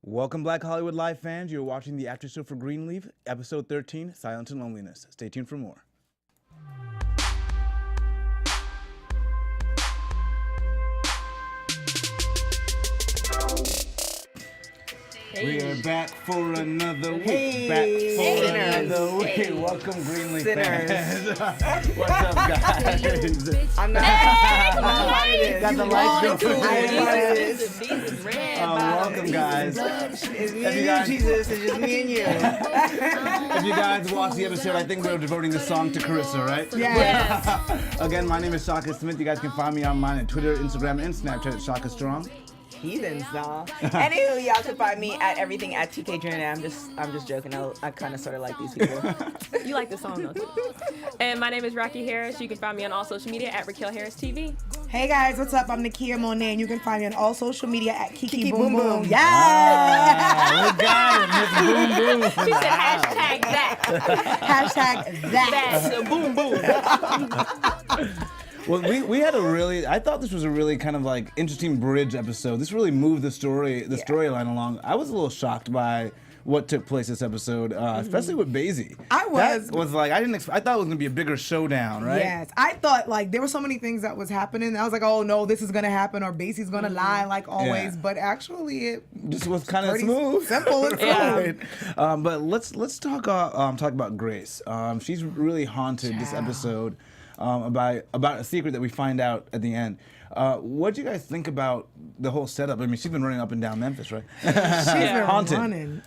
Welcome, Black Hollywood Live fans. You're watching the Aftershow for Greenleaf, episode 13, Silence and Loneliness. Stay tuned for more. We are back for another week. Back for another week. Hey. Welcome, Greenleaf Sinners. fans. What's up, guys? I'm not. Got the lights going. Red. Welcome, guys. It's me If you and guys- you, Jesus. It's just me and you. If you guys watch the episode, I think we're devoting this song to Carissa, right? Yes. Again, my name is Shaka Smith. You guys can find me online at Twitter, Instagram, and Snapchat at Shaka Strong. Heathens, y'all. Anywho, y'all can find me at everything at TK Trinidad. I'm just joking. I kind of sort of like these people. You like the song though too. And my name is Raquel Harris. You can find me on all social media at Raquel Harris TV. Hey guys, what's up? I'm Nakia Monet, and you can find me on all social media at Kiki Boom Boom Boom. Boom. Yeah! We got it, Miss Boom Boom. She said hashtag that. Hashtag that. That. Boom boom. Well, we had I thought this was a really kind of like interesting bridge episode. This really moved the storyline along. I was a little shocked by what took place this episode, especially with Basie. I was. That was like, I thought it was gonna be a bigger showdown, right? Yes, I thought like there were so many things that was happening. I was like, oh no, this is gonna happen, or Basie's gonna lie like always. Yeah. But actually, it Just was kind of pretty smooth. simple and smooth. Yeah. But let's talk about Grace. She's really haunted this episode about a secret that we find out at the end. What do you guys think about the whole setup? I mean, she's been running up and down Memphis, right? She's been Haunted. running.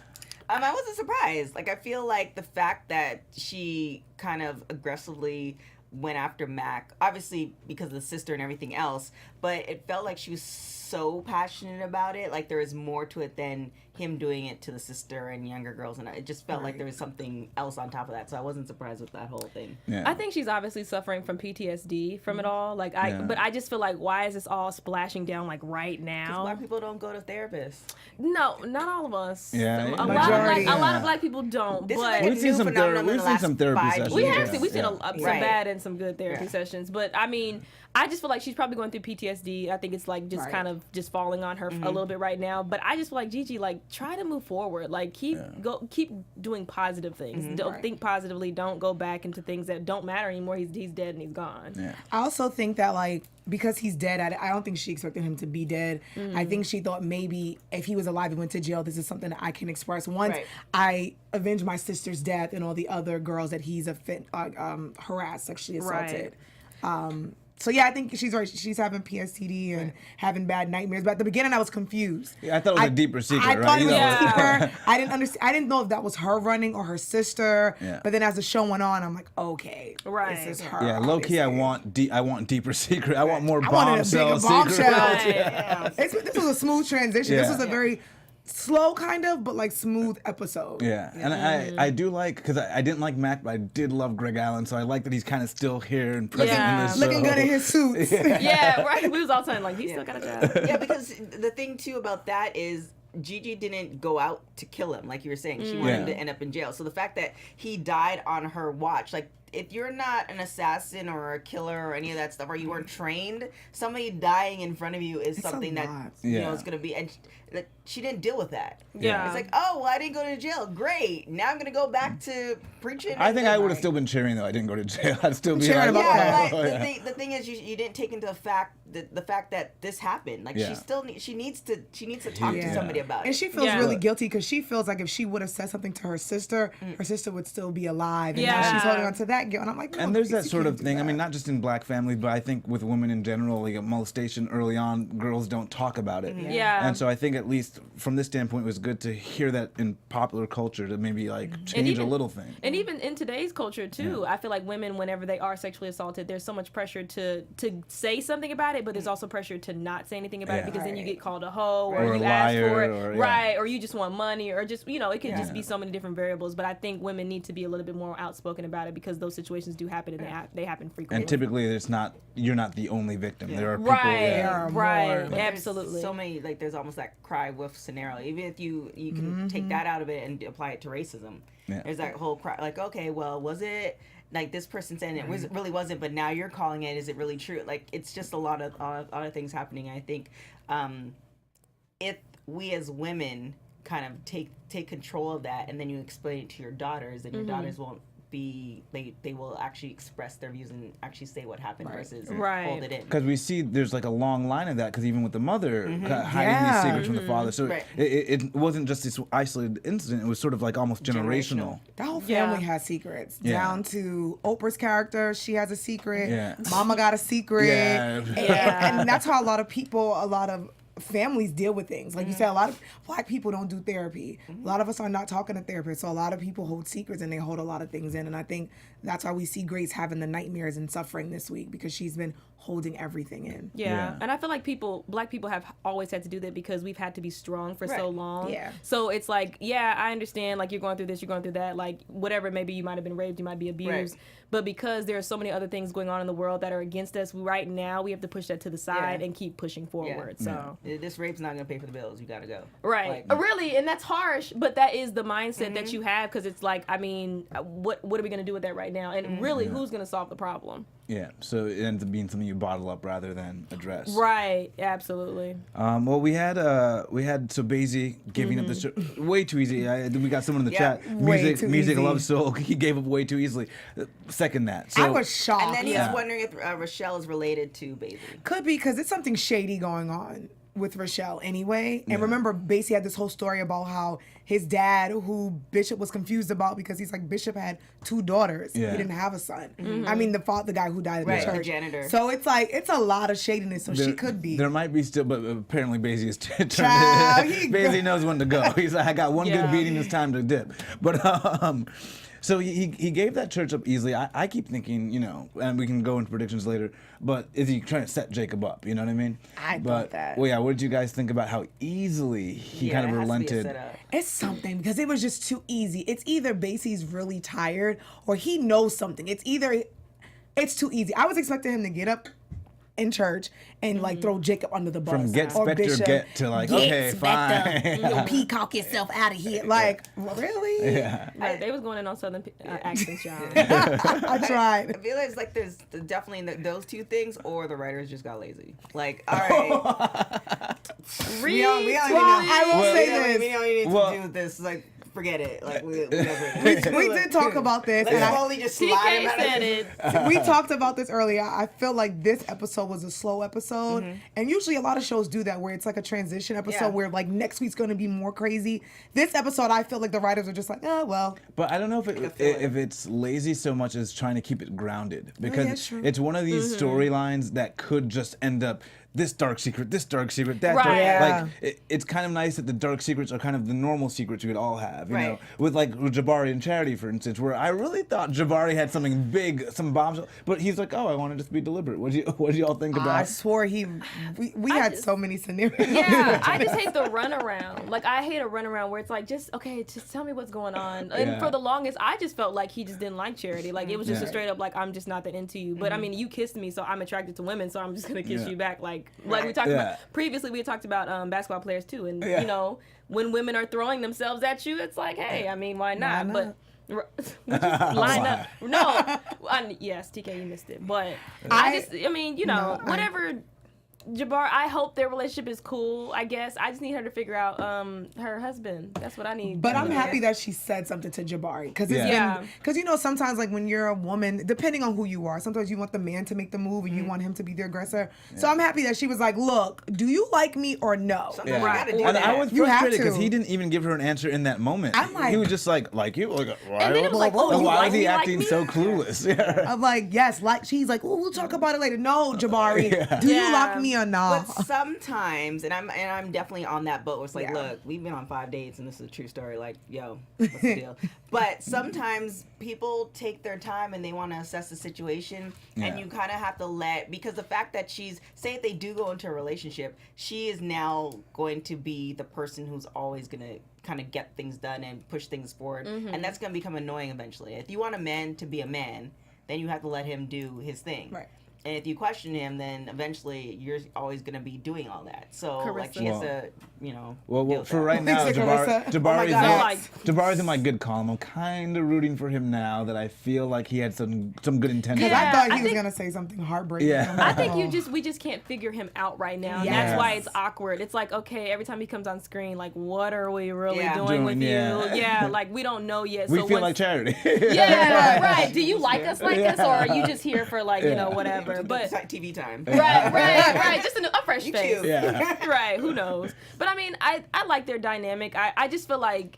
I wasn't surprised. Like, I feel like the fact that she kind of aggressively went after Mac, obviously because of the sister and everything else, but it felt like she was so passionate about it. Like, there was more to it than him doing it to the sister and younger girls, and it just felt like there was something else on top of that. So I wasn't surprised with that whole thing. Yeah. I think she's obviously suffering from PTSD from it all. Like Yeah. but I just feel like why is this all splashing down like right Because now? black people don't go to therapists. No, not all of us. Yeah, a Majority. lot of black people don't. This is but like a We've seen new some phenomenon in the last therapy 5 sessions. we years. have seen, we've seen Yeah. some Right. bad and some good therapy Yeah. sessions, but I mean, I just feel like she's probably going through PTSD. I think it's like just Right. kind of just falling on her a little bit right now. But I just feel like Gigi, like try to move forward. Like keep doing positive things. Don't Right. think positively. Don't go back into things that don't matter anymore. He's dead and he's gone. Yeah. I also think that like because he's dead, I don't think she expected him to be dead. I think she thought maybe if he was alive and went to jail, this is something that I can express. Once Right. I avenge my sister's death and all the other girls that he's harassed, sexually assaulted. So yeah, I think she's right. She's having PSTD and having bad nightmares. But at the beginning, I was confused. Yeah, I thought it was a deeper secret, I right? thought it You was know, deeper. I didn't understand. I didn't know if that was her running or her sister. Yeah. But then as the show went on, I'm like, okay, Right. this is her. Yeah, low key, I obviously. want deeper secret. I want more I wanted a bombshell bigger secret. bombshell. This was a smooth transition. Yeah. This was a very slow kind of, but like smooth episode. Yeah, and I do like, because I didn't like Mac, but I did love Greg Allen, so I like that he's kind of still here and present Yeah. in this Looking show. good in his suits. Yeah, right. We was all saying like he still got a job. Yeah, because the thing too about that is Gigi didn't go out to kill him, like you were saying. She wanted him Yeah. to end up in jail. So the fact that he died on her watch, like if you're not an assassin or a killer or any of that stuff, or you weren't trained, somebody dying in front of you is It's a something that lot. you Yeah. know is gonna be, and she didn't deal with that. Yeah. It's like, oh, well, I didn't go to jail. Great. Now I'm gonna go back to preaching. I think I would have Right. still been cheering, though. I didn't go to jail. I'd still be Cheering like, about Yeah, that. but oh, yeah. the thing is, you didn't take into the fact that this happened. Like Yeah. she still she needs to talk to Yeah. somebody about it. And she feels Yeah. really guilty because she feels like if she would have said something to her sister would still be alive. And now Yeah. she's holding on to that guilt. And I'm like, no, And there's that you sort can't of do thing. I that. mean, not just in black families, but I think with women in general, like molestation early on, girls don't talk about it. Yeah. And so I think at least from this standpoint, it was good to hear that in popular culture to maybe like change even- a little thing. And even in today's culture too, I feel like women, whenever they are sexually assaulted, there's so much pressure to say something about it, but there's also pressure to not say anything about it Yeah. because then you Right. get called a hoe Or or a you ask for liar, it, or- yeah. right? Or you just want money, or just it could just Yeah. be so many different variables. But I think women need to be a little bit more outspoken about it because those situations do happen and they happen frequently. And typically, you're not the only victim. There are people. Right, Yeah. right, more. absolutely. So many, like there's almost that cry wolf scenario. Even if you can take that out of it and apply it to racism, Yeah. there's that whole cry. Like, okay, well, was it like this person saying it really wasn't, but now you're calling it? Is it really true? Like, it's just a lot of things happening. I think if we as women kind of take control of that, and then you explain it to your daughters, and your daughters won't be they will actually express their views and actually say what happened versus hold it in. Because we see there's like a long line of that, because even with the mother hiding these secrets from the father, so it wasn't just this isolated incident, it was sort of like almost generational. The whole family has secrets, down to Oprah's character. She has a secret. Mama got a secret. And that's how a lot of families deal with things. Like you said, a lot of Black people don't do therapy. A lot of us are not talking to therapists, so a lot of people hold secrets and they hold a lot of things in. And I think that's why we see Grace having the nightmares and suffering this week, because she's been holding everything in. And I feel like Black people have always had to do that because we've had to be strong for so long. So it's like, I understand, like, you're going through this, you're going through that, like, whatever, maybe you might have been raped, you might be abused, but because there are so many other things going on in the world that are against us right now, we have to push that to the side and keep pushing forward. So this rape's not gonna pay for the bills, you gotta go. Really, and that's harsh, but that is the mindset that you have, because it's like, I mean, what are we gonna do with that right now? And really, who's gonna solve the problem? So it ends up being something you bottle up rather than address. Right, absolutely. Well, we had so Basie giving up the show way too easy. We got someone in the chat. Music, easy. love soul. He gave up way too easily. Second that. So, I was shocked. And then he's wondering if Rochelle is related to Basie. Could be, because it's something shady going on with Rochelle anyway. And remember, Basie had this whole story about how his dad, who Bishop was confused about, because he's like, Bishop had 2 daughters. He didn't have a son. I mean, the guy who died in the church. The janitor. So it's like, it's a lot of shadiness. So she could be. There might be still, but apparently Basie is Basie knows when to go. He's like, I got one good beating, it's time to dip. But so he gave that church up easily. I keep thinking, and we can go into predictions later, but is he trying to set Jacob up? You know what I mean? I thought that. Well, what did you guys think about how easily he kind of relented? It's something, because it was just too easy. It's either Basie's really tired or he knows something. It's too easy. I was expecting him to get up in church and like throw Jacob under the bus. From get or Spectre Bishop, get to like, okay, fine. Peacock yourself out of here. Like, really? Right, they was going in on Southern accents, y'all. I tried. I feel like there's definitely those two things, or the writers just got lazy. Like, all right. We don't even know. I will say this. We don't even need to do this. Like, forget it. Like, we did talk about this. Let's slowly just slide said it. We talked about this earlier. I feel like this episode was a slow episode. And usually a lot of shows do that, where it's like a transition episode where like next week's going to be more crazy. This episode, I feel like the writers are just like, oh, well. But I don't know if it's lazy so much as trying to keep it grounded. Because it's one of these storylines that could just end up this dark secret, that dark. Like, it's kind of nice that the dark secrets are kind of the normal secrets we would all have, you know? With Jabari and Charity, for instance, where I really thought Jabari had something big, some bombshell, but he's like, oh, I want to just be deliberate. What do y'all think about? I swore we had so many scenarios. Yeah, I just hate the runaround. Like, I hate a runaround where it's like, just tell me what's going on. And for the longest, I just felt like he just didn't like Charity. Like, it was just a straight up, like, I'm just not that into you. But I mean, you kissed me, so I'm attracted to women, so I'm just going to kiss you back. Like we talked about previously, we had talked about basketball players too, and you know, when women are throwing themselves at you, it's like, hey, I mean, why not? But line up. No, yes, TK, you missed it, but I mean, you know, whatever. Jabari, I hope their relationship is cool, I guess. I just need her to figure out her husband. That's what I need. But I'm happy that she said something to Jabari. Because you know, sometimes like when you're a woman, depending on who you are, sometimes you want the man to make the move and you want him to be the aggressor. So I'm happy that she was like, look, do you like me or no? Sometimes you gotta do that. I was frustrated because he didn't even give her an answer in that moment. I'm like, he was just like you? Like, and then it was like, oh, why is he acting so clueless? I'm like, yes, like she's like, oh, we'll talk about it later. No, Jabari, do you like me or not? But sometimes, and I'm definitely on that boat where it's like, look, we've been on 5 dates and this is a true story. Like, yo, what's the deal? But sometimes people take their time and they want to assess the situation, and you kind of have to because the fact that say if they do go into a relationship, she is now going to be the person who's always going to kind of get things done and push things forward, and that's going to become annoying eventually. If you want a man to be a man, then you have to let him do his thing. Right. And if you question him, then eventually you're always going to be doing all that. So, like, Carissa. she has to, you know. Well, deal with for that. right now, Thanks, Carissa. Jabari's in my good column. I'm kind of rooting for him now that I feel like he had some good intentions. Because I Yeah, thought I he was think- gonna say something heartbreaking. Yeah. I think we just can't figure him out right now. And Yes. that's why it's awkward. It's like, okay, every time he comes on screen, like, what are we really Yeah. doing with Yeah. you? Yeah, like, we don't know yet. We so feel once- like Charity. Yeah, right. Do you like us like this, or are you just here for, like, you know, whatever? It's But like TV time. right. Just a fresh You face. cute. Yeah. Right. Who knows? But I mean, I like their dynamic. I just feel like.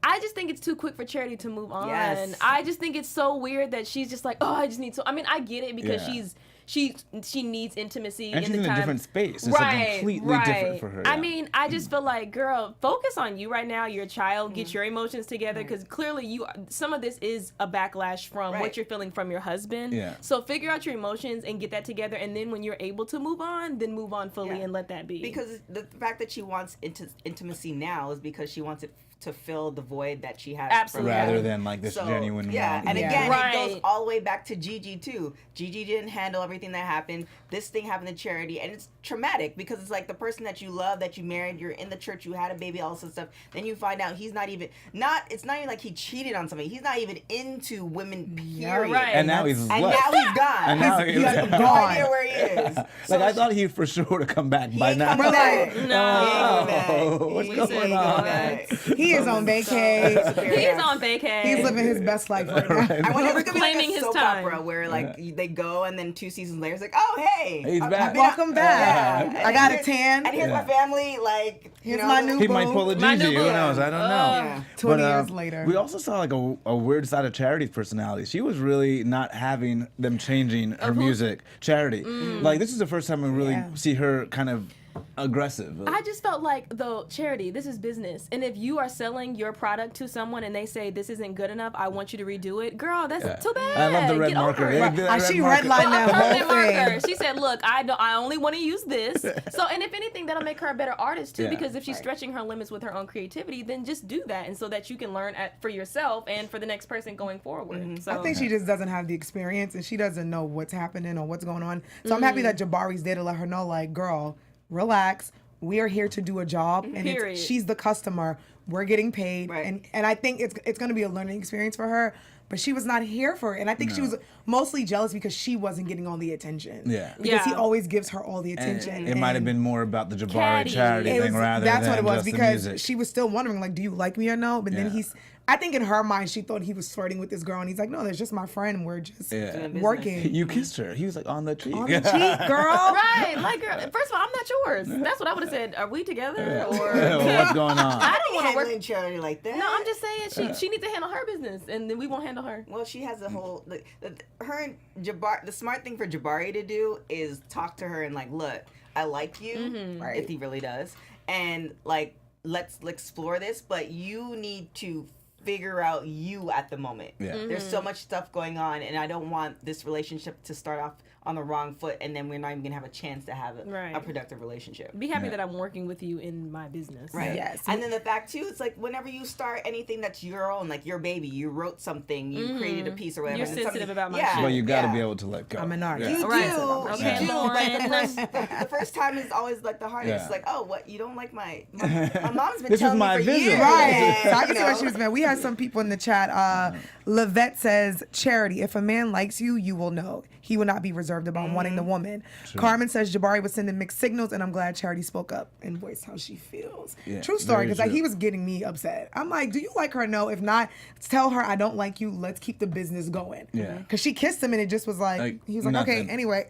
I just think it's too quick for Charity to move on. Yes. I just think it's so weird that she's just like, oh, I just need to. I mean, I get it because Yeah. she needs intimacy And in she's the in time. a different space. It's like completely different for her. I yeah. mean, I just feel like, girl, focus on you right now. You're a child. Get your emotions together because clearly some of this is a backlash from what Right. you're feeling from your husband. Yeah. So figure out your emotions and get that together. And then when you're able to move on, then move on fully Yeah. and let that be. Because the fact that she wants intimacy now is because she wants it to fill the void that she has. Absolutely. rather than like this genuine Yeah, want. and Yeah. again, it Right. goes all the way back to Gigi too. Gigi didn't handle everything that happened. This thing happened to Charity, and it's traumatic because it's like the person that you love, that you married, you're in the church, you had a baby, all this stuff. Then you find out he's not even It's not even like he cheated on somebody. He's not even into women. Period. right. And now he's And left. now he's gone. And now He's he's got no gone. idea where he is. Like I thought he for sure would have come back by ain't now. coming back. No. What's He going ain't on? coming back. He is on vacay. He's on vacay. He's living his best life right now. I wonder if it's gonna be like Claiming a his soap time. opera where like they go and then 2 seasons later it's like, oh hey, He's back. Welcome back. Yeah. I got a And tan. And here's Yeah. my family. Like Here's you know, my new He might boo. pull a My Gigi. new Who boo. knows? I don't know. Yeah. 20 But, years later. We also saw like a weird side of Charity's personality. She was really not having them changing her music. Charity. Like this is the first time we really Yeah. see her kind of aggressive. I just felt like, though, Charity, this is business. And if you are selling your product to someone and they say, this isn't good enough, I want you to redo it, girl, that's too bad. I love the red Get over marker. it. Yeah, the red She marker. redlined that A whole permanent marker. thing. She said, look, I only want to use this. So, and if anything, that'll make her a better artist, too, Yeah. because if she's stretching her limits with her own creativity, then just do that. And so that you can learn for yourself and for the next person going forward. So I think she just doesn't have the experience and she doesn't know what's happening or what's going on. So I'm happy that Jabari's there to let her know, like, girl, relax. We are here to do a job, and Period. she's the customer. We're getting paid, Right. and I think it's going to be a learning experience for her. But she was not here for it, and I think she was mostly jealous because she wasn't getting all the attention. Yeah. because he Yeah. always gives her all the And attention. it might have been more about the Jabari Catty. Charity It thing was- rather that's than what it was just the because music. she was still wondering, like, do you like me or no? But then Yeah. I think in her mind she thought he was flirting with this girl, and he's like, no, that's just my friend, and we're just Yeah. working. You kissed her. He was like on the cheek. On the cheek, girl. Right, like, girl, first of all, I'm not yours. That's what I would have said. Are we together? Or What's going on? I don't want to work. handling Charity like that. No, I'm just saying she needs to handle her business, and then we won't handle her. Well, she has a whole. Her and Jabari. The smart thing for Jabari to do is talk to her and like, look, I like you, Right. if he really does, and like, let's explore this. But you need to figure out you at the moment. Yeah. There's so much stuff going on, and I don't want this relationship to start off on the wrong foot, and then we're not even gonna have a chance to have a Right. productive relationship. Be happy Yeah. that I'm working with you in my business. Right. Yes. And then the fact too, it's like whenever you start anything that's your own, like your baby, you wrote something, you created a piece or whatever. You're and then sensitive something- about my yeah, shit. But you got to yeah. be able to let go. I'm an artist. You Right. do. Okay, You do. Lauren. But the first time is always like the hardest. Yeah. Like, oh, what? You don't like my mom's been This is telling my me for vision. years. Right. So I You can see why know? she was mad. We had some people in the chat. Lavette says, Charity, if a man likes you, you will know. He will not be reserved about wanting the woman. Carmen says Jabari was sending mixed signals, and I'm glad Charity spoke up and voiced how she feels. Yeah, True story, very because like, true. he was getting me upset. I'm like, do you like her? No. If not, tell her I don't like you. Let's keep the business going. Yeah. Because she kissed him, and it just was like he was like, nothing. okay, anyway.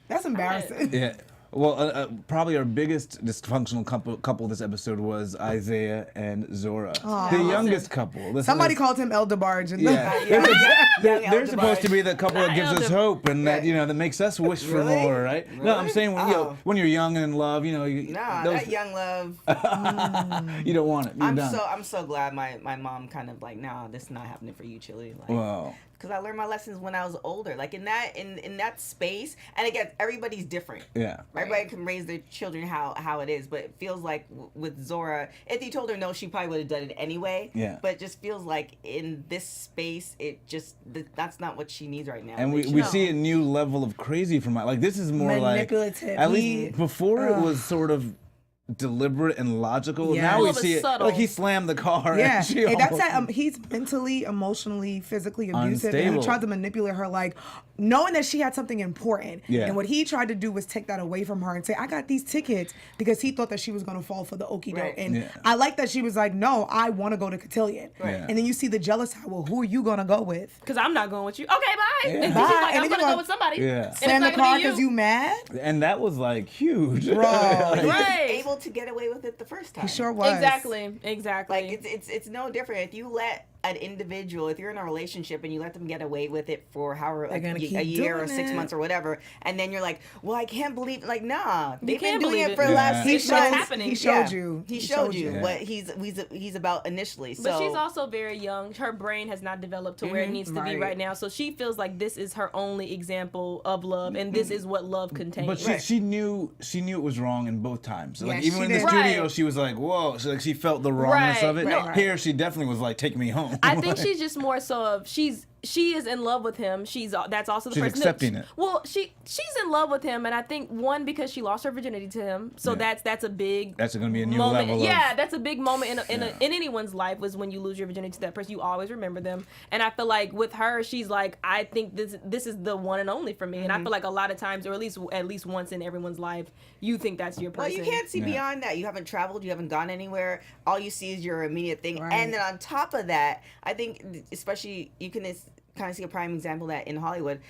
That's embarrassing. Yeah. Well, probably our biggest dysfunctional couple this episode was Isaiah and Zora, the youngest couple. Listen, Somebody listen. called him El DeBarge. And Yeah, they're supposed to be the couple that gives Not us El hope and that that makes us wish for Really? more, right? No, I'm Really? saying when Oh. when you're young and in love, Nah, those, that young love. you don't want it. You're I'm done. so glad my mom kind of like, nah, this is not happening for you, Chili. Like, Wow. because I learned my lessons when I was older. Like in that space, and again, everybody's different. Yeah. Everybody can raise their children how it is, but it feels like with Zora, if you told her no, she probably would have done it anyway. Yeah. But it just feels like in this space, that's not what she needs right now. And Like, we see a new level of crazy from like this is more Manipulative. like at least before it was sort of deliberate and logical. Yeah. Now All we of it see it subtle. like he slammed the car. Yeah, and she and that's almost- that. He's mentally, emotionally, physically abusive, and Unstable. he tried to manipulate her, like knowing that she had something important. Yeah. And what he tried to do was take that away from her and say, "I got these tickets," because he thought that she was going to fall for the okie doke. Right. And Yeah. I like that she was like, "No, I want to go to Cotillion." Right. Yeah. And then you see the jealous side. Well, who are you going to go with? Because I'm not going with you. Okay, bye. Yeah. And she's Bye. like, And I'm then going you're to go gonna- with somebody. Yeah. And it's Slam not the gonna car be because you mad? And that was like huge. Bro. Like, he was Right. able to get away with it the first time. He sure was. Exactly. Like it's no different if you let an individual, if you're in a relationship and you let them get away with it for however like gonna a keep year or doing 6 it. months or whatever, and then you're like, well, I can't believe, like, nah, they've been can't doing believe it it. for the last Yeah. 6 It's what's months. happening. He showed Yeah. you. He showed you Yeah. what he's about initially. So But she's also very young. Her brain has not developed to where it needs to be Right. right now. So she feels like this is her only example of love, and this is what love contains. But she knew it was wrong in both times. So, like Yeah, even she in the did. studio, Right. she was like, "Whoa!" She felt the wrongness Right, of it. right. Here, she definitely was like, "Take me home." I think she's just more so of she is in love with him. That's also the She's person accepting it. Well, she's in love with him, and I think one because she lost her virginity to him, so Yeah. that's a big That's gonna be a new moment. level. Yeah, of, that's a big moment in Yeah. anyone's life was when you lose your virginity to that person. You always remember them, and I feel like with her, she's like, I think this is the one and only for me, and I feel like a lot of times, or at least once in everyone's life, you think that's your well, person. you can't see Yeah. beyond that. You haven't traveled. You haven't gone anywhere. All you see is your immediate thing. Right. And then on top of that, I think especially you can kind of see a prime example of that in Hollywood.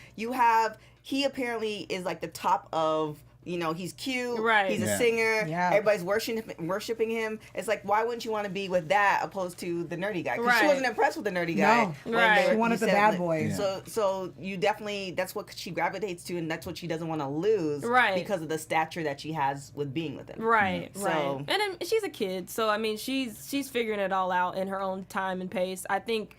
He apparently is like the top of, he's cute. Right. He's Yeah. a singer. Yeah. Everybody's worshiping him. It's like, why wouldn't you want to be with that opposed to the nerdy guy? Because she Right. wasn't impressed with the nerdy guy. No. when Right. they She wanted he the said, bad like, boy. Yeah. So you definitely, that's what she gravitates to, and that's what she doesn't want to lose. Right. Because of the stature that she has with being with him. Right, So- right. And then she's a kid, so I mean, she's figuring it all out in her own time and pace. I think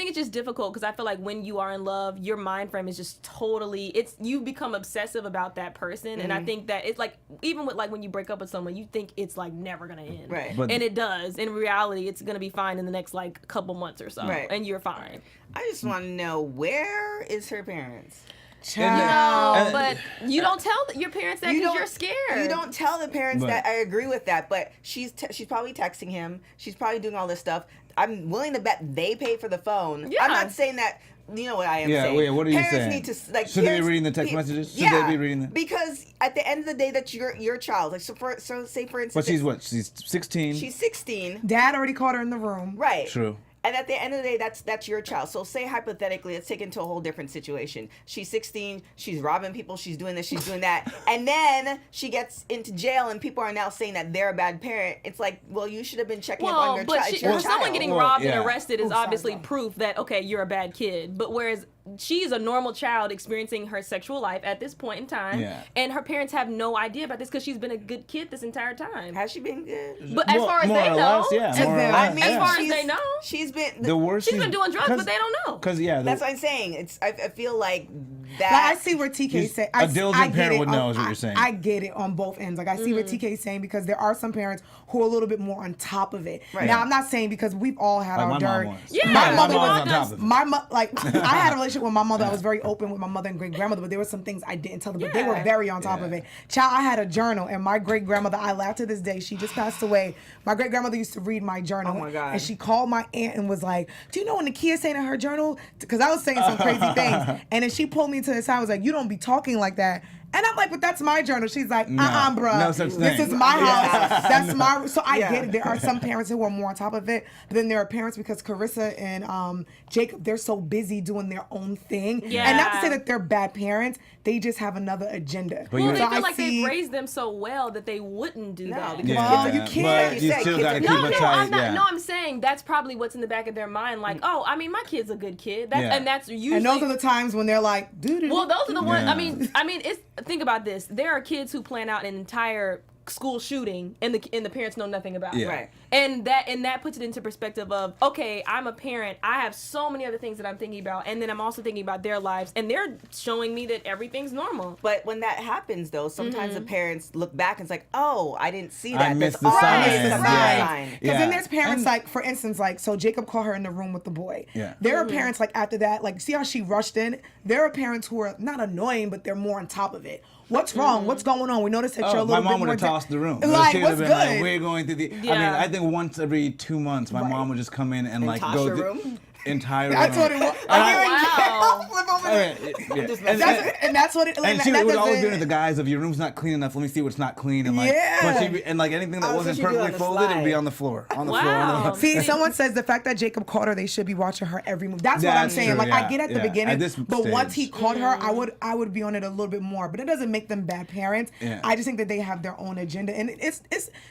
it's just difficult because I feel like when you are in love, your mind frame is just totally. You become obsessive about that person, and I think that it's like even with like when you break up with someone, you think it's like never gonna end, Right. But- and it does. In reality, it's gonna be fine in the next like couple months or so, Right. and you're fine. I just want to know, where is her parents? Child. But you don't tell your parents that because don't- you're scared. You don't tell the parents But- that. I agree with that, but she's probably texting him. She's probably doing all this stuff. I'm willing to bet they pay for the phone. Yeah. I'm not saying that. You know what I am Yeah, saying? wait, what are you Parents saying? need to like. Should they be parents- reading the text messages? Should yeah, they be reading the- Because at the end of the day, that's your child. Like so say for instance. But she's what? She's 16. She's 16. Dad already caught her in the room. Right. True. And at the end of the day, that's your child. So say hypothetically, let's take it into a whole different situation. She's 16, she's robbing people, she's doing this, she's doing that. And then she gets into jail and people are now saying that they're a bad parent. It's like, well, you should have been checking up on Well, your but child. It's your someone child. getting Well, robbed yeah. and arrested is Oh, sorry, obviously sorry. proof that, okay, you're a bad kid. But whereas she's a normal child experiencing her sexual life at this point in time, Yeah. and her parents have no idea about this because she's been a good kid this entire time. Has she been good? But as More- far as more they or know, less, yeah, To more or them. less, I mean, as far as she's- they know, she's been. the worst she's been doing drugs, but they don't know. Because yeah, That's what I'm saying. It's. I feel like that. But I see where TK She's- say. a diligent I get parent it would on- know is what you're saying. I get it on both ends. Like I see what TK is saying because there are some parents who are a little bit more on top of it. Right. Now I'm not saying because we've all had like our my dirt. mom was. Yeah, my my mom was mom on does. top of it. My like I had a relationship with my mother. I was very open with my mother and great grandmother, but there were some things I didn't tell them. But they were Yeah. very on top Yeah. of it. Child, I had a journal, and my great grandmother. I laugh to this day. She just passed away. My great grandmother used to read my journal. Oh, my God. And she called my aunt and was like, "Do you know what Nakia saying in her journal?" Because I was saying some crazy things, and then she pulled me to the side. I was like, "You don't be talking like that." And I'm like, "But that's my journal." She's like, bruh. no such This thing. is my house. That's my. So I Yeah. get it. There are some parents who are more on top of it, but then there are parents because Carissa and Jacob, they're so busy doing their own thing. Yeah. And not to say that they're bad parents, they just have another agenda. But Well, you- they So feel I like see- they've raised them so well that they wouldn't do that. Because Yeah, Oh, you can't. But Like you you said, still kids gotta are- keep No, a no, tight. I'm not. Yeah. No, I'm saying that's probably what's in the back of their mind. Like, oh, I mean, my kid's a good kid. That's, Yeah. and that's usually. And those are the times when they're like, dude. well, those are the ones. Yeah. I mean, it's think about this. There are kids who plan out an entire school shooting, and the parents know nothing about it. Yeah. Right. And that puts it into perspective of, okay, I'm a parent. I have so many other things that I'm thinking about, and then I'm also thinking about their lives, and they're showing me that everything's normal. But when that happens, though, sometimes the parents look back and it's like, oh, I didn't see that. I missed the sign. Because then there's parents like, for instance, like, so Jacob caught her in the room with the boy. Yeah. There are parents like after that, like, see how she rushed in? There are parents who are not annoying, but they're more on top of it. What's wrong? What's going on? We noticed that you're a little bit more... My mom would have tossed the room. Like, She would what's have good? been like, we're going through the... I mean, I think once every 2 months, my mom would just come in and like Tasha go through... room? Entire room. I told him, Wow. flip over there. And And that's what it... and she would always be with the guys of, your room's not clean enough, let me see what's not clean. And like, Yeah. but and like anything that Oh, so wasn't she'd do it on perfectly the folded, it would be slide. on the floor. On the Wow. floor. See, someone says the fact that Jacob caught her, they should be watching her every move. That's what I'm That's saying. true, Like, yeah, I get at the yeah. beginning, At this but once he stage. caught her, I would be on it a little bit more. But it doesn't make them bad parents. Yeah. I just think that they have their own agenda, and it's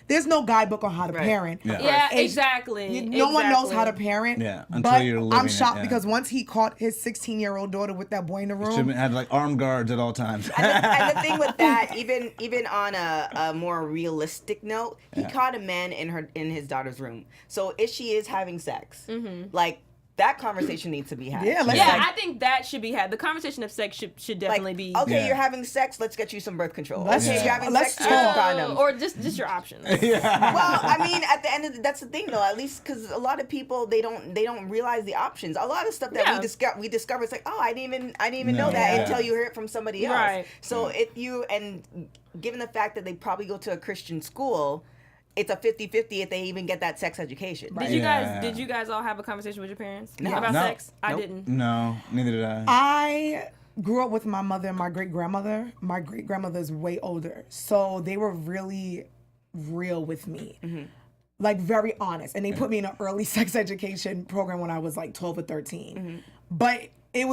there's no guidebook on how to parent. Yeah. Yeah, It's- exactly. No one knows how to parent. Yeah, until but you're living I'm it, shocked yeah. because once he caught his 16-year-old daughter with that boy in the room. Should have had like armed guards at all times. And the thing with that, even on a more realistic note, he caught a man in his daughter's room. So if she is having sex, like, that conversation needs to be had. Yeah, let's Yeah, like, I think that should be had. The conversation of sex should definitely be. Okay, Yeah. you're having sex. Let's get you some birth control. Let's- Okay, Yeah. you're having let's sex. Here's some talk. condoms. Or just your options. Well, I mean, at the end of that's the thing, though. At least because a lot of people they don't realize the options. A lot of stuff that we discover, it's like, oh, I didn't even know that Yeah. until you hear it from somebody else. Right. So if you given the fact that they probably go to a Christian school, it's a 50-50 if they even get that sex education. Did you guys all have a conversation with your parents about No. sex? I Nope. didn't. No, neither did I. I grew up with my mother and my great grandmother. My great grandmother is way older, so they were really real with me. Like, very honest, and they put me in an early sex education program when I was like 12 or 13. But it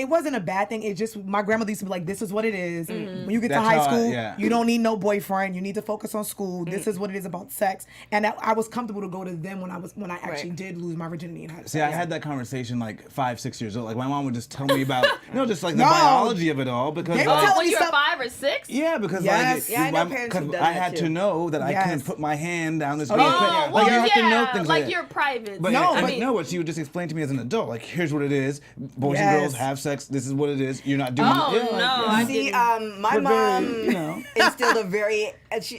wasn't a bad thing. It just, my grandmother used to be like, this is what it is. When you get to That's high how school, yeah. you don't need no boyfriend. You need to focus on school. This is what it is about sex. And I was comfortable to go to them when I actually did lose my virginity in high school. See, I had that conversation like 5, 6 years old. Like, my mom would just tell me about, just like the No. biology of it all. Because They would like, tell When me you were some- 5 or 6? yeah, because Yes. like, Yeah, I know parents who've done I that had too. to know that I Yes. couldn't put my hand down this Oh, girl's yeah. pant. Well, Like, you have to know yeah, things like like you're private. But, No, I but- mean, no, what she would just explain to me as an adult, like, here's what it is. Boys and Yes. girls have sex. This is what it is. You're not doing Oh, it. Yeah, no, like, I See, didn't. my But very, mom you know. instilled a very.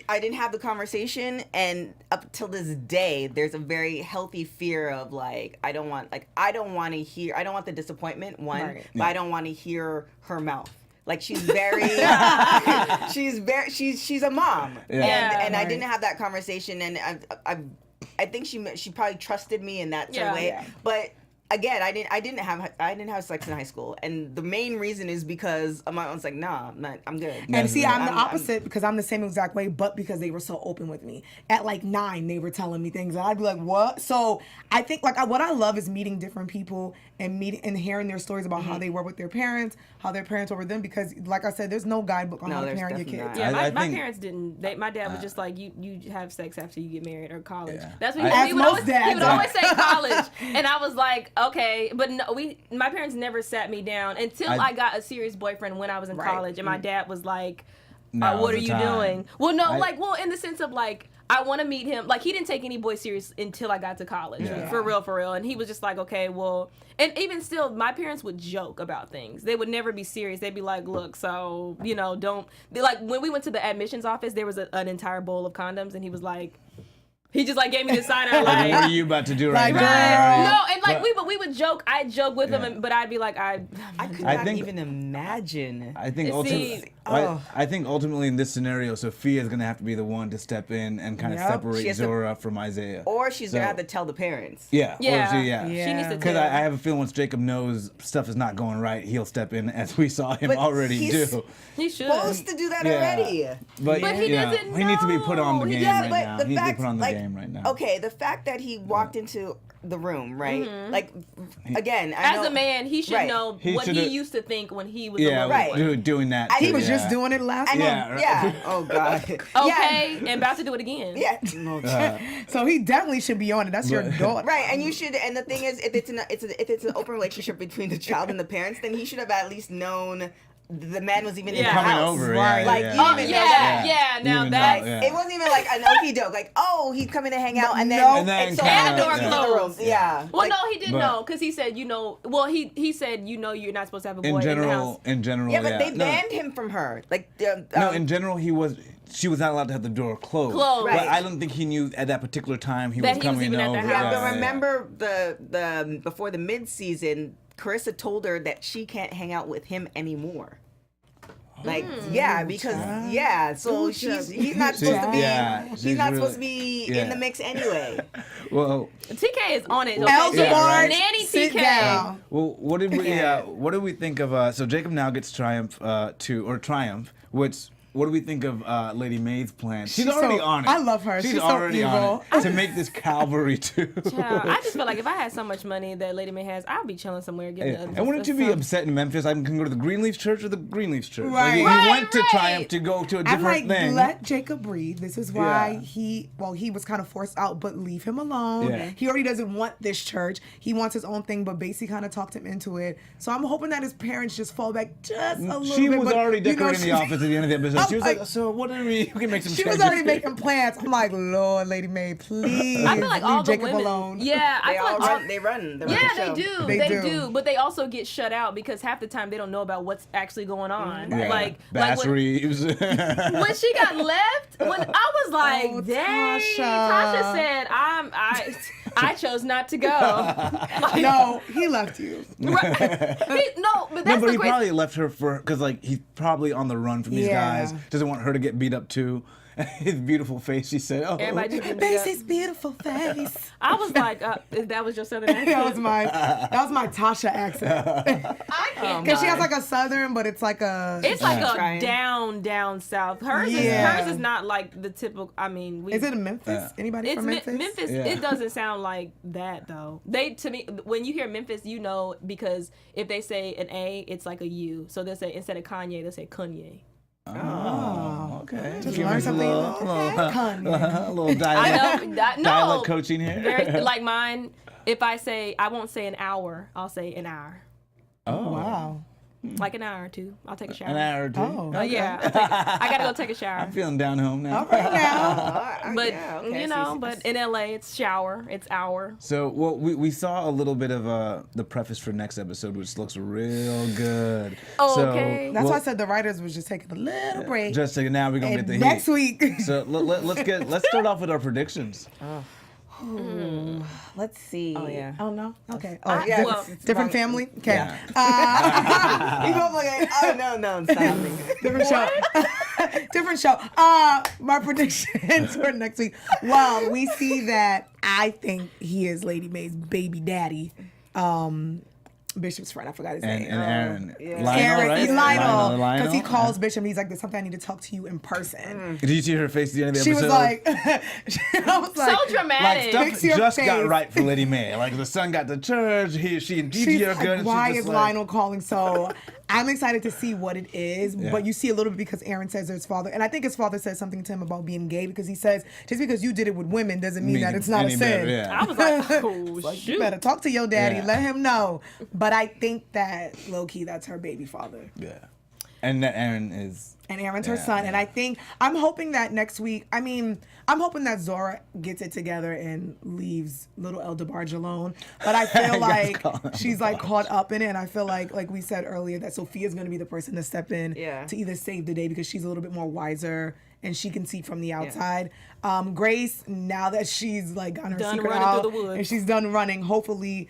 I didn't have the conversation, and up till this day, there's a very healthy fear of like I don't want to hear. I don't want the disappointment. One, Right. but I don't want to hear her mouth. Like, she's very, she's a mom, Yeah. and I Right. didn't have that conversation, and I think she probably trusted me in that sort of Yeah. way, Yeah. but. Again, I didn't have sex in high school, and the main reason is because my mom's like, nah, I'm good. And see, I'm the I'm- opposite because I'm the same exact way, but because they were so open with me. At like 9, they were telling me things, and I'd be like, "What?" So I think what I love is meeting different people and hearing their stories about how they were with their parents, how their parents were with them. Because, like I said, there's no guidebook on No, how to there's parent your definitely kids. not. Yeah, I my think- parents didn't. My dad was just like, you have sex after you get married or college. Yeah. That's what I- he As would most always, he dads would are. always say college, and I was like, okay, but no, my parents never sat me down until I got a serious boyfriend when I was in Right. college, and my dad was like, Now's what are the you time. doing? Well, no, I- in the sense of like, I want to meet him. Like, he didn't take any boys serious until I got to college, Yeah. for real. And he was just like, okay, well, and even still, my parents would joke about things. They would never be serious. They'd be like, look, so, don't, like, when we went to the admissions office, there was an entire bowl of condoms, and he was like, he just like gave me the sign. Like, Like, what are you about to do right Like, now? no, and like But- we would joke. I'd joke with him, but I'd be like, I could I not think- even imagine. I think See, ultimately, I think ultimately in this scenario, Sophia is going to have to be the one to step in and kind of Yep. She separate has to- Zora from Isaiah. Or she's gonna So- have to tell the parents. Yeah. yeah, Or she needs to Because tell. I have a feeling once Jacob knows stuff is not going right, he'll step in, as we saw him But already he's- do. He should. Supposed to do that Yeah. already. But he doesn't he needs to be put on the know. game Yeah, right but now. the He needs to be fact, put on the like, game right now. okay, the fact that he walked into the room, right? Mm-hmm. Like, again, I As know, a man, he should Right. know He what he should've- used to think when he was Yeah, a Right. little boy. doing that. He He too, was just yeah. doing it last I know, night. Yeah, right. yeah. Oh God. Okay, and about to do it again. Yeah. Yeah. So he definitely should be on it. That's your But- daughter. Right, and you should. And the thing is, if it's an open relationship between the child and the parents, then he should have at least known the man was even in the coming house. over, Right. Like, yeah. you didn't even know that. Now Even that's though, It wasn't even like an okie doke. Like, oh, he's coming to hang out, and then No. And then so kinda- and the door yeah. closed. Yeah. Well, Like, no, he didn't but- know because he said, he said, you're not supposed to have a boy In in the house. general, yeah, but they No. banned him from her. Like, No, in general, she was not allowed to have the door closed. Closed. But Right. I don't think he knew at that particular time he That was he was coming even at the over. house. Yeah, but remember the before the mid-season, Carissa told her that she can't hang out with him anymore. Like, so he's not supposed to be. He's not supposed to be in the mix anyway. Well, TK is on it. Elzevard, Nanny sit TK. down. well, what did we think of? So Jacob now gets Triumph, which. What do we think of Lady Mae's plan? She's already so- on it. I love her. She's so already on evil. it to make this cavalry too. Child, I just feel like if I had so much money that Lady Mae has, I'd be chilling somewhere getting And wouldn't you be upset in Memphis? I can go to the Greenleaf Church or the Greenleaf Church. Right. Like, Right, he went to right. Triumph to go to a I'm different like, thing. let Jacob breathe. This is why Yeah. he was kind of forced out, but leave him alone. Yeah. He already doesn't want this church. He wants his own thing, but Basie kind of talked him into it. So I'm hoping that his parents just fall back just a little She bit. was but, already you know, decorating the office at the end of the episode. I'm She was like- like, so what are we can make some She was changes already here." making plans. I'm like, Lord, Lady Mae, please I feel like leave all the Jacob women. alone. Yeah, I They feel all like run. They run. Yeah, the they show. do. They They do. do. But they also get shut out because half the time they don't know about what's actually going on. Yeah. Like Bass when Reeves. when she got left, when I was like, Oh, dang, Tasha. Tasha said, I chose not to go. Like, No, he left you. right. But that's No, but the he crazy. probably left her because like he's probably on the run from these Yeah. guys. Doesn't want her to get beat up too. His beautiful face. She said, "Oh, Everybody just getting beat up. Basie's beautiful face. I was like, that was your southern accent. that was my Tasha accent. I can't. Because she has like a southern, but it's like a. It's like a Trying. down south. Yeah. Hers is not like the typical. I mean, Is it in Memphis? Anybody It's from Memphis? Memphis. Yeah. It doesn't sound like that though. To me, when you hear Memphis, you know because if they say an A, it's like a U. So they'll say instead of Kanye, they'll say Kanye. Oh, okay. Just Give learn us a something. little, Kanye. a little dialect, No. dialect coaching here. Very, like mine. If I say I won't say an hour, I'll say an hour. Oh, Wow. Like an hour or two. I'll take a shower. An hour or two. Oh. Yeah, I gotta go take a shower. I'm feeling down home now. All right now. But okay, you know, but in LA it's shower, it's hour. So, well, we saw a little bit of the preface for next episode, which looks real good. Oh, so, okay. That's well, why I said the writers was just taking a little break. Just so now we're gonna and get the next heat. week. So let's start off with our predictions. Let's see. Oh yeah. Oh no. Okay. yeah, well, different family. Okay. Yeah. You go like, oh no, it's not happening. Different show. Different show. My predictions for next week. Well, we see that I think he is Lady Mae's baby daddy. Bishop's friend, I forgot his And name. Aaron. yeah. Lionel, Aaron, right? he's Lionel. Because Lionel. he calls Bishop, he's like, there's something I need to talk to you in person. Did you see her face at the end of the She episode? was like, I was like, So dramatic. Like Fix stuff your just got face. right for Lady Mae. Like the son got to church. She and she's Gigi are like, good. and why she's is just like, Lionel calling? So I'm excited to see what it is, Yeah. but you see a little bit because Aaron says his father, and I think his father says something to him about being gay because he says, just because you did it with women doesn't mean that it's not a any sin. better, yeah. I was like, oh Like, you shoot. better talk to your daddy, Yeah. let him know. But I think that low key, that's her baby father. Yeah. And that Aaron is. And Aaron's her Yeah, son. yeah. And I'm hoping that next week, I'm hoping that Zora gets it together and leaves little El DeBarge alone. But I feel like call him she's like caught up in it. And I feel like we said earlier, that Sophia's going to be the person to step in Yeah. to either save the day because she's a little bit more wiser and she can see from the outside. Grace, now that she's like gotten her Done secret running out through the woods. and she's done running, hopefully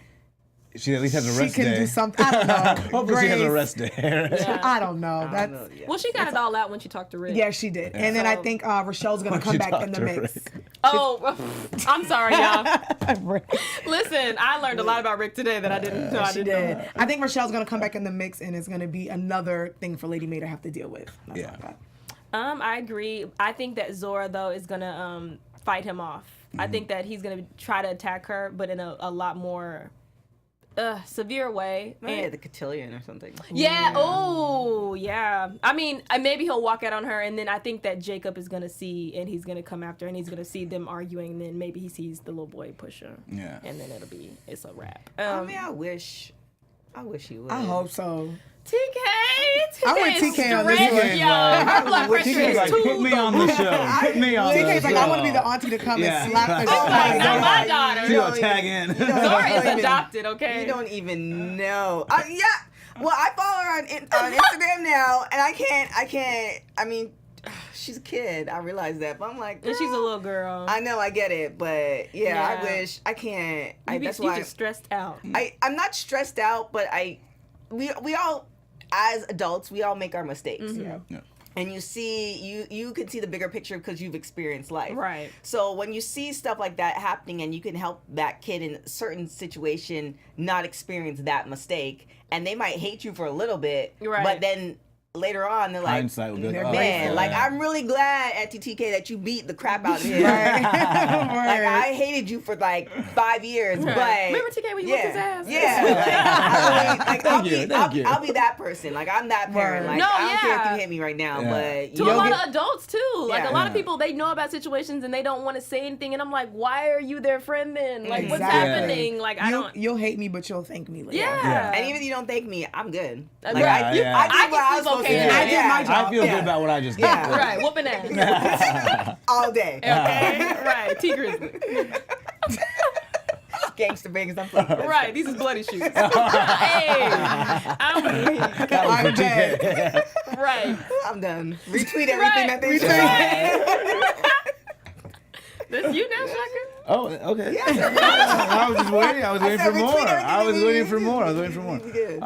She at least has a she rest can day. do something. I don't know. Hopefully she has a Grace, rest day. Yeah. I don't know. That's Well, she got it all out when she talked to Rick. yeah, she did. And then I So- think Rochelle's gonna come She back in talked the to mix. Rick. Oh, I'm sorry, y'all. Listen, I learned a lot about Rick today that I didn't know. I She didn't did. know. I think Rochelle's gonna come back in the mix, and it's gonna be another thing for Lady Mae to have to deal with. That's Yeah. all I got. I agree. I think that Zora though is gonna fight him off. I think that he's gonna try to attack her, but in a lot more severe way. Maybe the cotillion or something. Yeah. Oh, yeah. I mean, maybe he'll walk out on her, and then I think that Jacob is gonna see, and he's gonna come after, and he's gonna see them arguing. And then maybe he sees the little boy push her. Yeah. And then it's a wrap. I mean, I wish he would. I hope so. I want TK on this stressed, one. yo. Her blood pressure TK's is like, too put me on the show. Put me on the show. TK's like, I want to be the auntie to come and slap the shit Like, out of not her. my daughter. She gonna tag in. Zora is adopted, okay? You don't even know. Yeah. Well, I follow her on Instagram now, and I can't. I mean, she's a kid. I realize that, but I'm like, And she's a little girl. I know, I get it, but yeah. Yeah. I wish I can't. That's You why just stressed out. I'm not stressed out, but we all, as adults, we all make our mistakes. Mm-hmm. Yeah. And you see, you can see the bigger picture because you've experienced life. Right. So when you see stuff like that happening and you can help that kid in a certain situation not experience that mistake, and they might hate you for a little bit, Right. but then later on they're like, Hindsight will be like, man, oh, like yeah. I'm really glad, Auntie TK, that you beat the crap out of him. Right. Like I hated you for like 5 years, but Remember TK when you whooped his ass? Yeah, Thank you. I'll be that person. Like I'm that parent. Like No, I don't care if yeah. you hit me right now, Yeah. but To you a lot get, of adults too. Like Yeah. a lot of people, they know about situations and they don't want to say anything. And I'm like, why are you their friend then? Like, what's Exactly. happening? Like, I don't. You'll hate me, but you'll thank me later. Yeah. and even if you don't thank me, I'm good. Like Right. I Yeah. did I what I was can supposed sleep to okay do. at I did my job. I feel good about what I just did. Yeah. Right, whooping ass. all day. Okay, right. T Grizzly. Gangster bangers, I'm fucking. Right, these is bloody shoes. Hey, I'm weak. I'm dead. Right. I'm done. Retweet everything that they say. Right. That's you now, Shaka? Oh, okay. I was just waiting. I was waiting said for more. retweet everything I was that waiting you- for more. I was waiting for more. Good.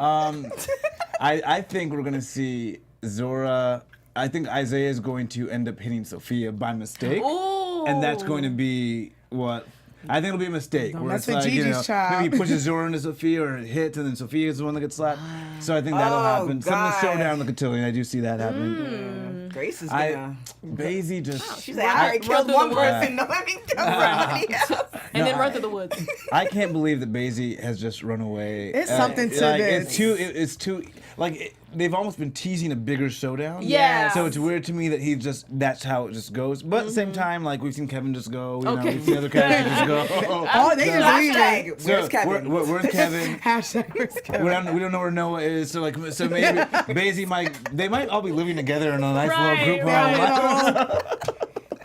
I think we're gonna see Zora. I think Isaiah is going to end up hitting Sophia by mistake, Ooh. and that's going to be what. I think it'll be a mistake. Where mess it's with like, you Gigi's know, child. maybe he pushes Zora into Sophia or it hits, and then Sophia is the one that gets slapped. So I think that'll Oh, happen. Some of the God. showdown the cotillion. I do see that happening. Grace is I gonna. Basie just. She's like, I already killed through one the person. No, let me kill somebody else. And then No, run through the woods. I can't believe that Basie has just run away. It's something to like, this. It's too. Like they've almost been teasing a bigger showdown. Yeah. So it's weird to me that that's how it just goes. But at the same time, like we've seen Kevin just go. You know, Okay. we've seen other characters just go. Oh, they just leave it. Hashtag, where's So, Kevin? Where's Kevin? Hashtag where's Kevin? We don't know where Noah is. So maybe Basie they might all be living together in a nice Right, little group right. home.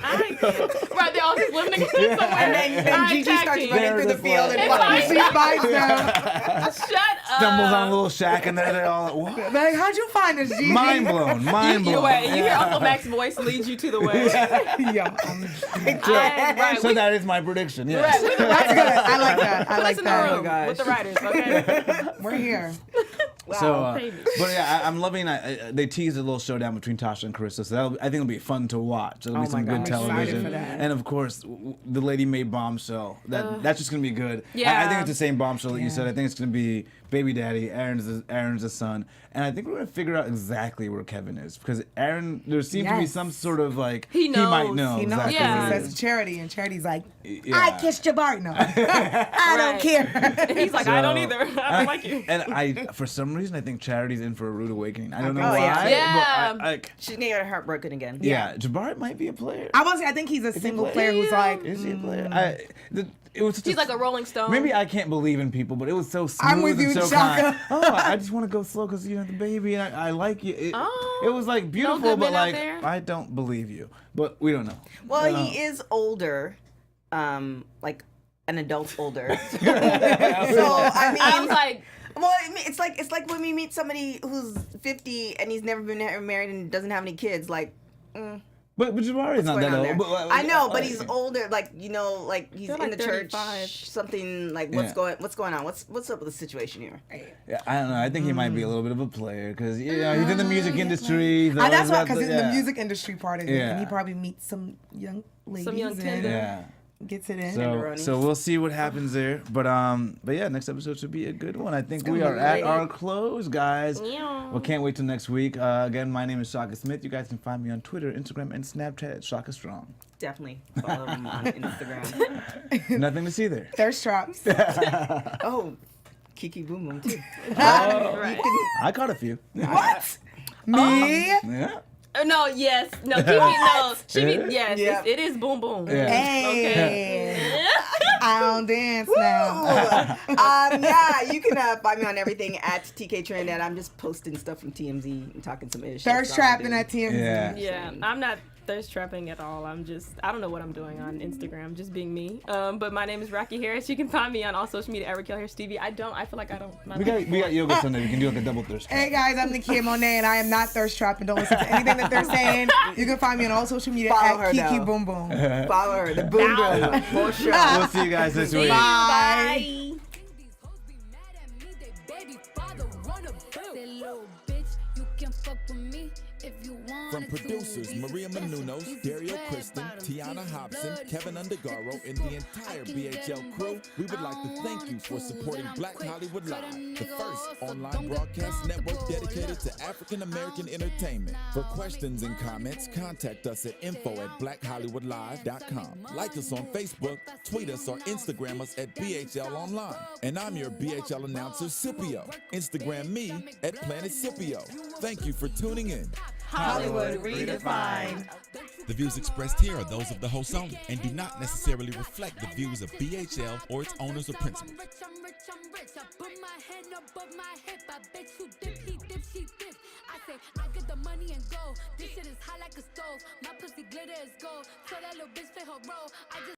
Right, they all just living together somewhere. And then Gigi tag starts team. running through the They're field just and like- like, She bites them. Shut up. Stumbles on a little shack and they're all like, what? Like, how'd you find this, Gigi? Mind blown. Mind You blown. wait. You hear Uncle Mac's voice lead you to the way. Yeah, Right. So that is my prediction. Yes. Right, with the that's writers. good. I like that. I Put like us in the that. room gosh. with the writers, okay? We're here. So, baby. but yeah, I'm loving. They teased a little showdown between Tasha and Carissa, so I think it'll be fun to watch. It'll be Oh some my good God, I'm excited television, for that. and of course, the Lady Mae bombshell. That's just gonna be good. I Yeah. think it's the same bombshell that you Yeah. said. I think it's gonna be baby daddy. Aaron's the son, and I think we're gonna figure out exactly where Kevin is because Aaron. There seems to be Yes. some sort of like He might knows. know He knows. exactly Yeah. where He he says is. Charity, and Charity's like, Yeah. I kissed Jabari. No, I don't Right. care. He's like, I don't either. I don't like you. And I, for some reason, I think Charity's in for a rude awakening. I don't know Oh, why. yeah. Yeah. But I, she's gonna get her heart broken again. yeah, Jabari might be a player. I want to say, I think he's a single play? player who's like, Is he a player? It was such He's like a Rolling Stone. Maybe I can't believe in people, but it was so smooth I'm with and you, so Shaka. kind. Oh, I just want to go slow because you have the baby and I like you. It was like beautiful, good but men out like there? I don't believe you. But we don't know. Well, he is older, like an adult older. So I mean, I was like, well, I mean, it's like when we meet somebody who's 50 and he's never been married and doesn't have any kids. Like, But Jabari's not going that on old. there? But, like, I know, but he's older. Like, you know, like he's They're in like the 35. church. Something like Yeah. what's going on? What's up with the situation here? Yeah, I don't know. I think he might be a little bit of a player because you know he's in the music industry. He's that's always why, about because the- the music industry part of it, Yeah. and he probably meets some young ladies young and tender. Yeah. gets it in. So we'll see what happens there. But yeah, next episode should be a good one. I think we are at our close, guys. Yeah. Well, can't wait till next week. Again, my name is Shaka Smith. You guys can find me on Twitter, Instagram, and Snapchat at Shaka Strong. Definitely follow him on Instagram. Nothing to see there. Thirst traps. Oh, Kiki Boom Boom too. Right. I caught a few. What? Me? Yeah. No, yes. No, keep me, no. She be, yes, Yep. it is boom boom. Yeah. Hey, I don't dance now. Yeah, you can find me on everything at TK Trinidad. I'm just posting stuff from TMZ and talking some ish. Thirst trapping at TMZ. Yeah. Yeah, I'm not thirst trapping at all. I don't know what I'm doing on Instagram, just being me. But my name is Raquel Harris. You can find me on all social media at Raquel Harris TV. I feel like I don't. We got yoga Sunday. We can do like a double thirst. Hey guys, I'm Nakia Monet, and I am not thirst trapping. Don't listen to anything that they're saying. You can find me on all social media Follow at her, Kiki though. Boom Boom. Follow her, the boom boom, for sure. We'll see you guys this week. Bye. From producers Maria Menounos, Dario Kristen, Tiana Hobson, Kevin Undergaro, and the entire BHL crew, we would like to thank you for supporting Black Hollywood Live, the first online broadcast network dedicated to African American entertainment. For questions and comments, contact us at info@blackhollywoodlive.com. Like us on Facebook, tweet us, or Instagram us at BHL Online. And I'm your BHL announcer, Scipio. Instagram me at Planet Scipio. Thank you for tuning in. Hollywood redefined. The views expressed here are those of the host only and do not necessarily reflect the views of BHL or its owners or principals. I'm rich. I put my head above my hip. I bet you dip, he dip, she dip. I say, I get the money and go. This shit is hot like a stove. My pussy glitter is gold. So that little bitch play her role. I just